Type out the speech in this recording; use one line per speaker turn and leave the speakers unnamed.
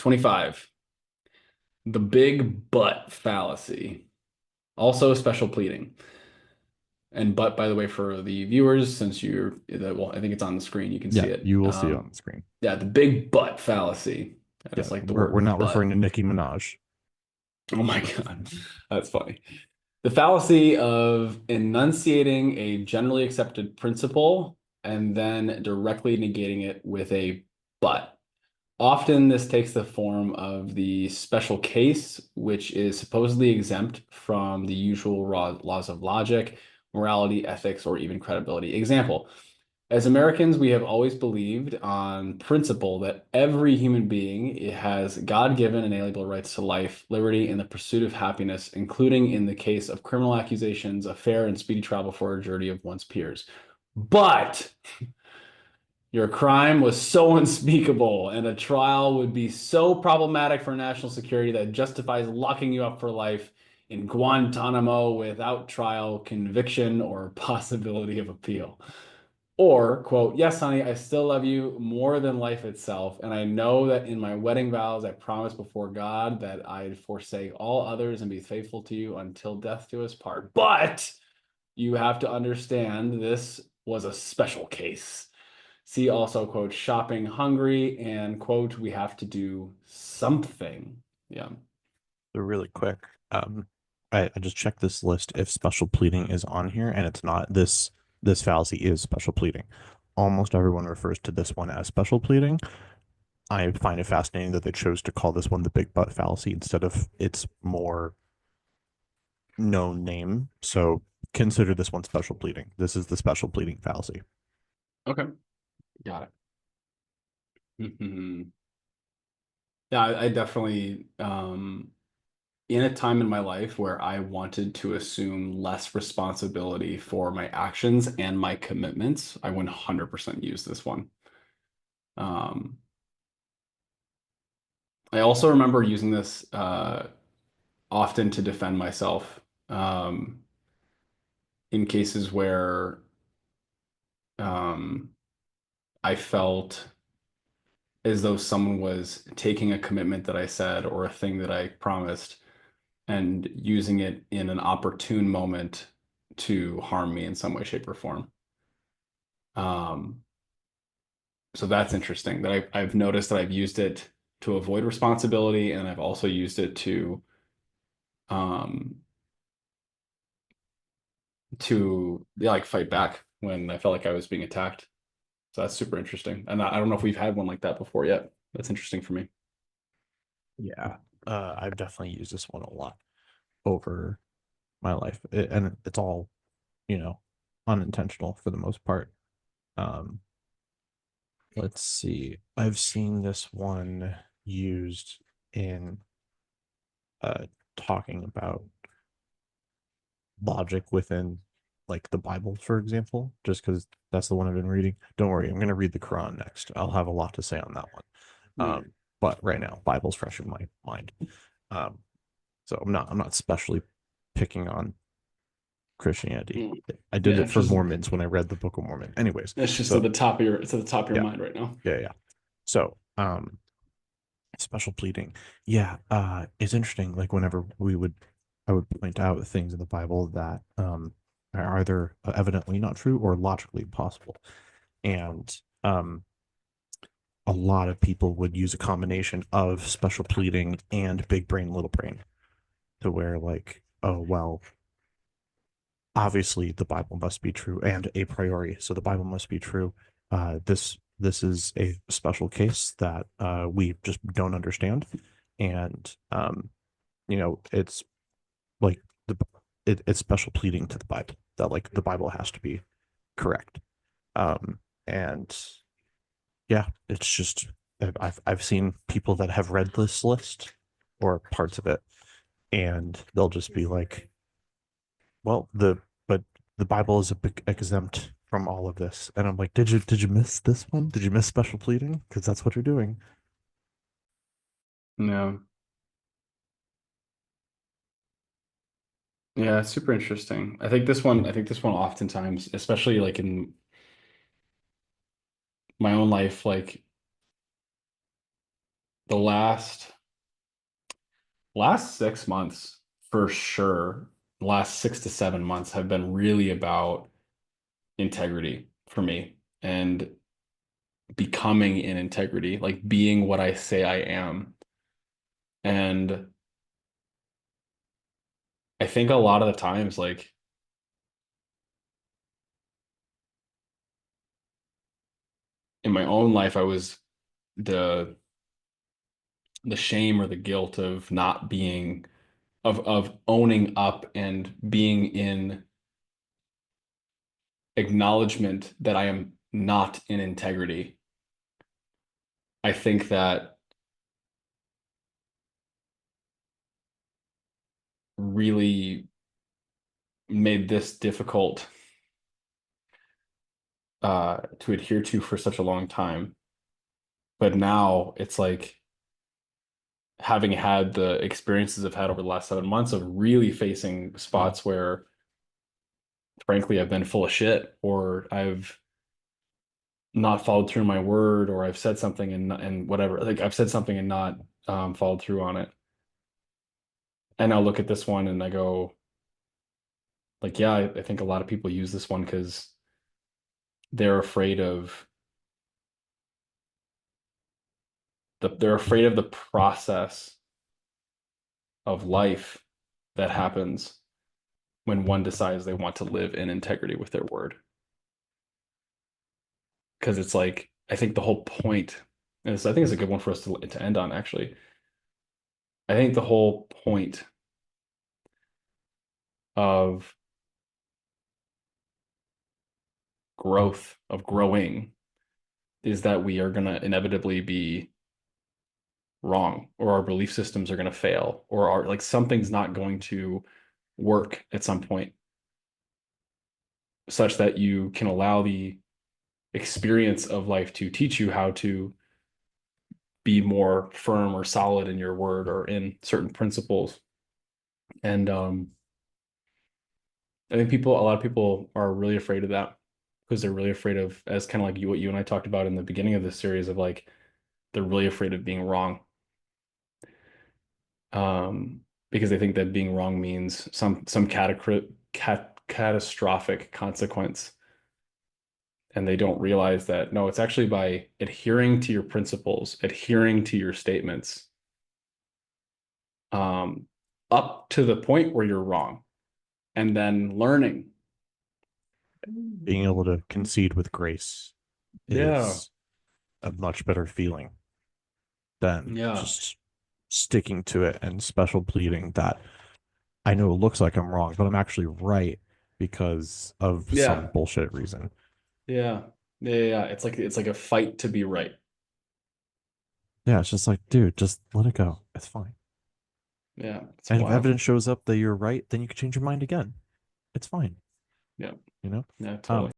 25. The big but fallacy. Also special pleading. And but, by the way, for the viewers, since well, I think it's on the screen, you can see
Yeah,
it.
you will see it on the screen.
Yeah, the big but fallacy. I
Yeah,
just like the
we're
word
not referring
but.
to Nicki Minaj.
Oh my God. That's funny. The fallacy of enunciating a generally accepted principle and then directly negating it with a but. Often this takes the form of the special case, which is supposedly exempt from the usual laws of logic, morality, ethics, or even credibility. Example, as Americans, we have always believed on principle that every human being has God-given inalienable rights to life, liberty, and the pursuit of happiness, including in the case of criminal accusations, a fair and speedy trial before a jury of one's peers. But your crime was so unspeakable, and a trial would be so problematic for national security that it justifies locking you up for life in Guantanamo without trial, conviction, or possibility of appeal. Or, quote, yes, honey, I still love you more than life itself. And I know that in my wedding vows, I promised before God that I'd forsake all others and be faithful to you until death do us part. But you have to understand this was a special case. See also, quote, shopping hungry and, quote, we have to do something. Yeah.
So really quick, um, I just checked this list if special pleading is on here, and it's not. This fallacy is special pleading. Almost everyone refers to this one as special pleading. I find it fascinating that they chose to call this one the big butt fallacy instead of its more known name. So consider this one special pleading. This is the special pleading fallacy.
Okay. Got it. Yeah, I definitely in a time in my life where I wanted to assume less responsibility for my actions and my commitments, I 100% use this one. Um, I also remember using this often to defend myself in cases where um, I felt as though someone was taking a commitment that I said or a thing that I promised and using it in an opportune moment to harm me in some way, shape, or form. Um, so that's interesting that I've noticed that I've used it to avoid responsibility, and I've also used it um, to yeah, like fight back when I felt like I was being attacked. So that's super interesting. And I don't know if we've had one like that before yet. That's interesting for me.
Yeah, I've definitely used this one a lot over my life, and it's all unintentional for the most part. Um, let's see. I've seen this one used in uh talking about logic within like the Bible, for example, just because that's the one I've been reading. Don't worry, I'm gonna read the Quran next. I'll have a lot to say on that one.
Yeah.
But right now, Bible's fresh in my mind. Um, so I'm not especially picking on Christianity.
Mm.
I did
Yeah,
it
it's
for
just
Mormons when I read the Book of Mormon. Anyways,
it's just at
so
the top of your it's at the top of your
yeah,
mind right now.
yeah. So special pleading. Yeah, it's interesting. Like whenever I would point out things in the Bible that are either evidently not true or logically impossible. And a lot of people would use a combination of special pleading and big brain, little brain to where like, oh well, obviously the Bible must be true and a priori, so the Bible must be true. This is a special case that we just don't understand, and it's like it's special pleading to the Bible that like the Bible has to be correct. And yeah, it's just I've seen people that have read this list or parts of it, and they'll just be like, well, but the Bible is a big exempt from all of this. And I'm like, did you miss this one? Did you miss special pleading? Because that's what you're doing.
No. Yeah, it's super interesting. I think this one oftentimes, especially like in my own life, like the last 6 months for sure, the last 6 to 7 months have been really about integrity for me and becoming in integrity, like being what I say I am. And I think a lot of the times, like in my own life, I was the shame or the guilt of not being of owning up and being in acknowledgement that I am not in integrity. I think that really made this difficult to adhere to for such a long time. But now it's like having had the experiences I've had over the last 7 months of really facing spots where, frankly, I've been full of shit, or I've not followed through my word, or I've said something and whatever. Like I've said something and not followed through on it. And I'll look at this one and I go, like, yeah, I think a lot of people use this one because they're afraid of the process of life that happens when one decides they want to live in integrity with their word. Because it's like, I think the whole point, and I think it's a good one for us to end on, actually. I think the whole point of growth, of growing, is that we are going to inevitably be wrong, or our belief systems are going to fail, or our like something's not going to work at some point, such that you can allow the experience of life to teach you how to be more firm or solid in your word or in certain principles. And I think a lot of people are really afraid of that because they're really afraid of, as kind of like what you and I talked about in the beginning of this series, of like they're really afraid of being wrong. Because they think that being wrong means some catastrophic consequence. And they don't realize that no, it's actually by adhering to your principles, adhering to your statements, um, up to the point where you're wrong, and then learning.
Being able to concede with grace
Yeah,
is a much better feeling than
yeah,
just sticking to it and special pleading that I know it looks like I'm wrong, but I'm actually right because of some
yeah,
bullshit reason.
yeah, yeah. It's like a fight to be right.
Yeah, it's just like, dude, just let it go. It's fine.
Yeah, it's
And if
wild.
evidence shows up that you're right, then you can change your mind again. It's fine,
Yeah,
you know?
yeah, totally.